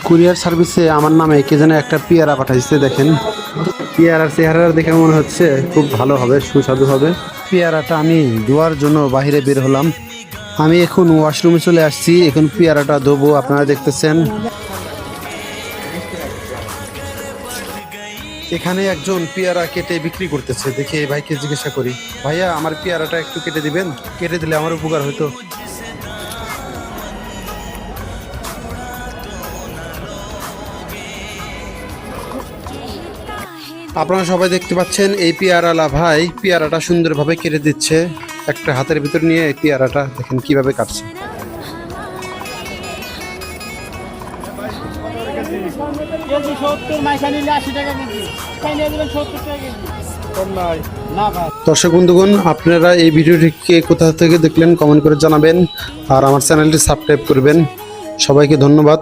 Courier সার্ভিসে আমার নামে কে যেন একটা পেয়ারা পাঠাইছে। দেখেন পেয়ারার চেহারা দেখে মনে হচ্ছে খুব ভালো হবে, সুস্বাদু হবে। পেয়ারাটা আমি ধোয়ার জন্য বাইরে বের হলাম। আমি এখন ওয়াশরুমে চলে আসছি, এখন পেয়ারাটা ধোবো। আপনারা দেখতেছেন এখানে একজন পেয়ারা কেটে বিক্রি করতেছে। দেখে এই ভাইকে জিজ্ঞাসা করি, ভাইয়া আমার পেয়ারাটা একটু কেটে দিবেন? কেটে দিলে আমার উপকার হতো। আপনারা সবাই দেখতে পাচ্ছেন এই পেয়ারালা ভাই পেয়ারাটা সুন্দরভাবে কেটে দিচ্ছে। একটা হাতের ভিতর নিয়ে এই পেয়ারাটা দেখেন কিভাবে কাটছে। দর্শক বন্ধুগণ, আপনারা এই ভিডিওটিকে কোথা থেকে দেখলেন কমেন্ট করে জানাবেন, আর আমার চ্যানেলটি সাবস্ক্রাইব করবেন। সবাইকে ধন্যবাদ।